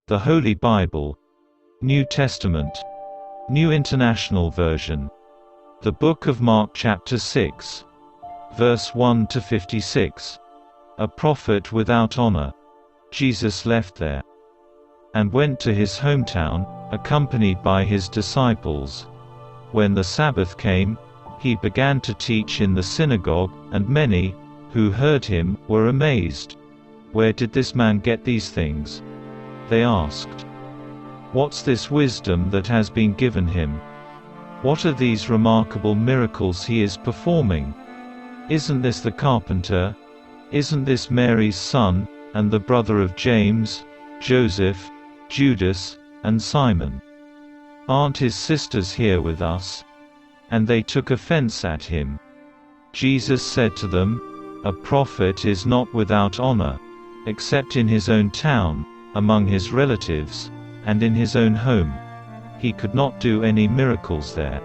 The Holy Bible, New Testament, New International Version. The Book of Mark chapter 6, verse 1 to 56. A prophet without honor. Jesus left there and went to his hometown, accompanied by his disciples. When the Sabbath came, he began to teach in the synagogue, and many, who heard him, were amazed. "Where did this man get these things?" they asked. "What's this wisdom that has been given him? What are these remarkable miracles he is performing? Isn't this the carpenter? Isn't this Mary's son, and the brother of James, Joseph, Judas, and Simon? Aren't his sisters here with us?" And they took offense at him. Jesus said to them, "A prophet is not without honor, except in his own town, among his relatives, and in his own home." He could not do any miracles there,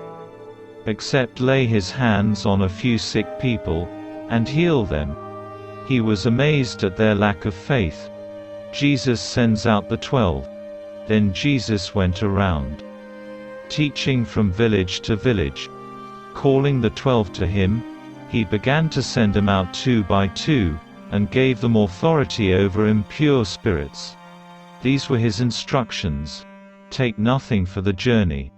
except lay his hands on a few sick people, and heal them. He was amazed at their lack of faith. Jesus sends out the 12. Then Jesus went around, teaching from village to village. Calling the 12 to him, he began to send them out 2 by 2, and gave them authority over impure spirits. These were his instructions: "Take nothing for the journey,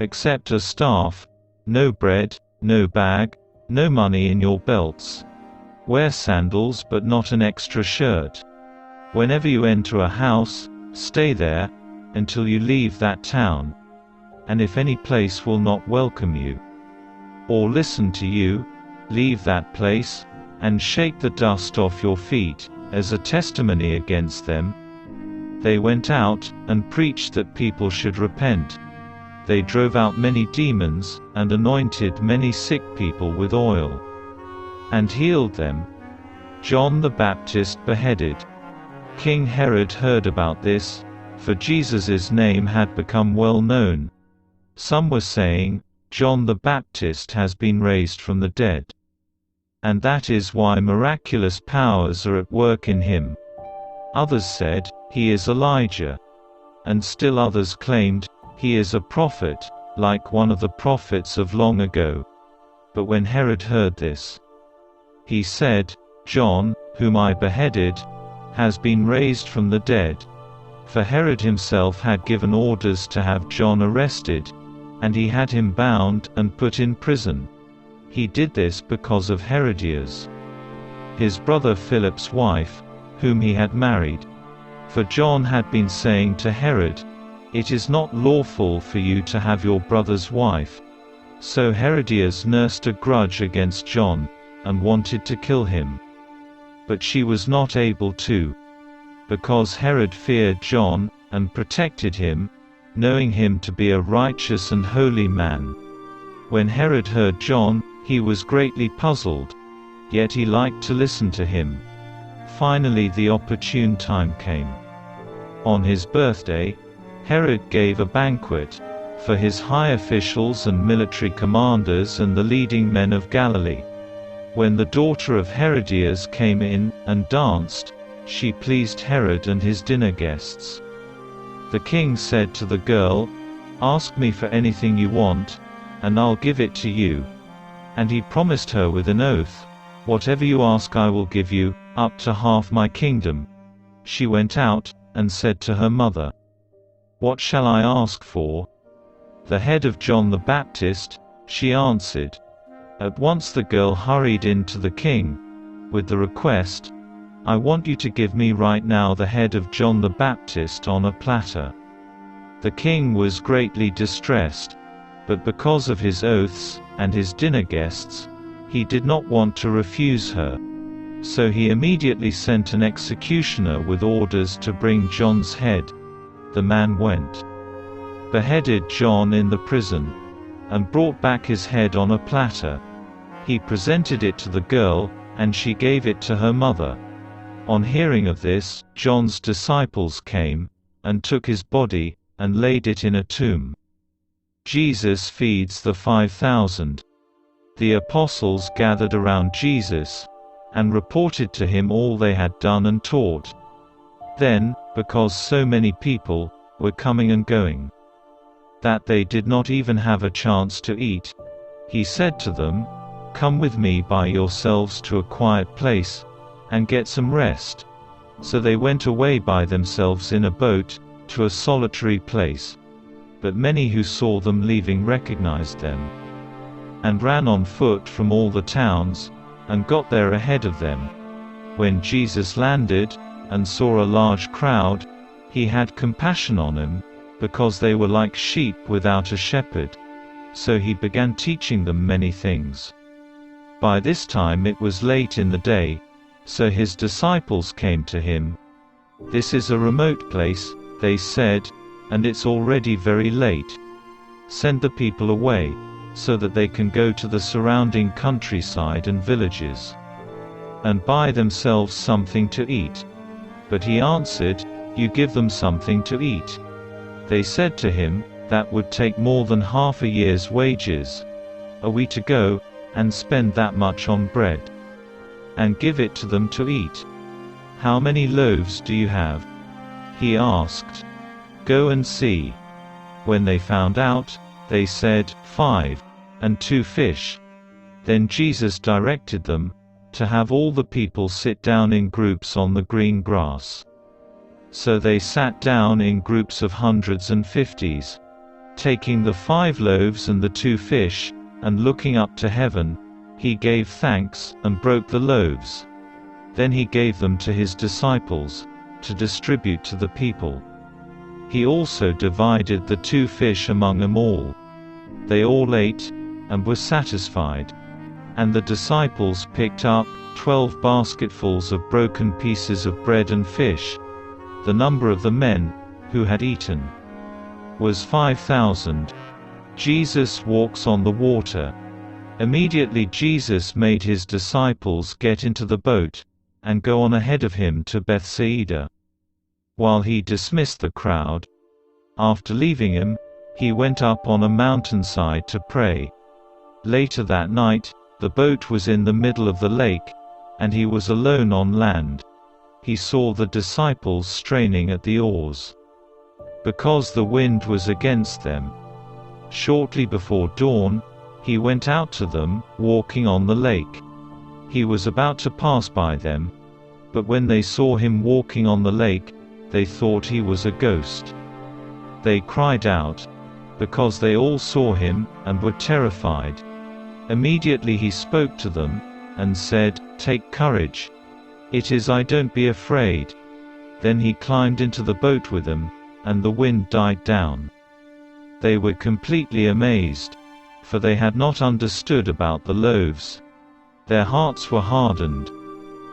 except a staff, no bread, no bag, no money in your belts. Wear sandals but not an extra shirt. Whenever you enter a house, stay there, until you leave that town. And if any place will not welcome you, or listen to you, leave that place, and shake the dust off your feet, as a testimony against them." They went out, and preached that people should repent. They drove out many demons, and anointed many sick people with oil, and healed them. John the Baptist beheaded. King Herod heard about this, for Jesus' name had become well known. Some were saying, "John the Baptist has been raised from the dead, and that is why miraculous powers are at work in him." Others said, "He is Elijah." And still others claimed, "He is a prophet, like one of the prophets of long ago." But when Herod heard this, he said, "John, whom I beheaded, has been raised from the dead." For Herod himself had given orders to have John arrested, and he had him bound, and put in prison. He did this because of Herodias, his brother Philip's wife, whom he had married. For John had been saying to Herod, "It is not lawful for you to have your brother's wife." So Herodias nursed a grudge against John, and wanted to kill him. But she was not able to, because Herod feared John, and protected him, knowing him to be a righteous and holy man. When Herod heard John, he was greatly puzzled, yet he liked to listen to him. Finally the opportune time came. On his birthday, Herod gave a banquet for his high officials and military commanders and the leading men of Galilee. When the daughter of Herodias came in, and danced, she pleased Herod and his dinner guests. The king said to the girl, "Ask me for anything you want, and I'll give it to you." And he promised her with an oath, "Whatever you ask I will give you, up to half my kingdom." She went out, and said to her mother, "What shall I ask for?" "The head of John the Baptist," she answered. At once the girl hurried in to the king, with the request, "I want you to give me right now the head of John the Baptist on a platter." The king was greatly distressed, but because of his oaths, and his dinner guests, he did not want to refuse her. So he immediately sent an executioner with orders to bring John's head. The man went, beheaded John in the prison, and brought back his head on a platter. He presented it to the girl, and she gave it to her mother. On hearing of this, John's disciples came, and took his body, and laid it in a tomb. Jesus feeds the 5,000. The apostles gathered around Jesus, and reported to him all they had done and taught. Then, because so many people were coming and going, that they did not even have a chance to eat, he said to them, "Come with me by yourselves to a quiet place, and get some rest." So they went away by themselves in a boat, to a solitary place. But many who saw them leaving recognized them, and ran on foot from all the towns, and got there ahead of them. When Jesus landed, and saw a large crowd, he had compassion on them, because they were like sheep without a shepherd. So he began teaching them many things. By this time it was late in the day, so his disciples came to him. "This is a remote place," they said, "and it's already very late. Send the people away, so that they can go to the surrounding countryside and villages, and buy themselves something to eat." But he answered, "You give them something to eat." They said to him, "That would take more than half a year's wages. Are we to go and spend that much on bread, and give it to them to eat? How many loaves do you have?" He asked. "Go and see." When they found out, they said, 5, and 2 fish. Then Jesus directed them to have all the people sit down in groups on the green grass. So they sat down in groups of hundreds and fifties. Taking the 5 loaves and the 2 fish, and looking up to heaven, he gave thanks, and broke the loaves. Then he gave them to his disciples, to distribute to the people. He also divided the 2 fish among them all. They all ate, and were satisfied. And the disciples picked up 12 basketfuls of broken pieces of bread and fish. The number of the men who had eaten was 5,000. Jesus walks on the water. Immediately Jesus made his disciples get into the boat, and go on ahead of him to Bethsaida, while he dismissed the crowd. After leaving him, he went up on a mountainside to pray. Later that night, the boat was in the middle of the lake, and he was alone on land. He saw the disciples straining at the oars, because the wind was against them. Shortly before dawn, he went out to them, walking on the lake. He was about to pass by them, but when they saw him walking on the lake, they thought he was a ghost. They cried out, because they all saw him, and were terrified. Immediately he spoke to them, and said, "Take courage. It is I, don't be afraid." Then he climbed into the boat with them, and the wind died down. They were completely amazed, for they had not understood about the loaves. Their hearts were hardened.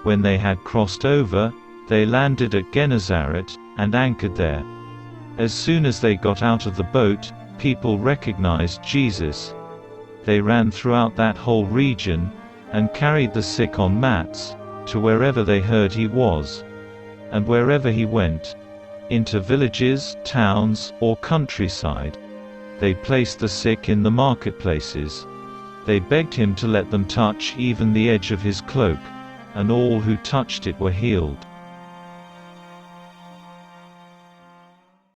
When they had crossed over, they landed at Gennesaret, and anchored there. As soon as they got out of the boat, people recognized Jesus. They ran throughout that whole region, and carried the sick on mats, to wherever they heard he was. And wherever he went, into villages, towns, or countryside, they placed the sick in the marketplaces. They begged him to let them touch even the edge of his cloak, and all who touched it were healed.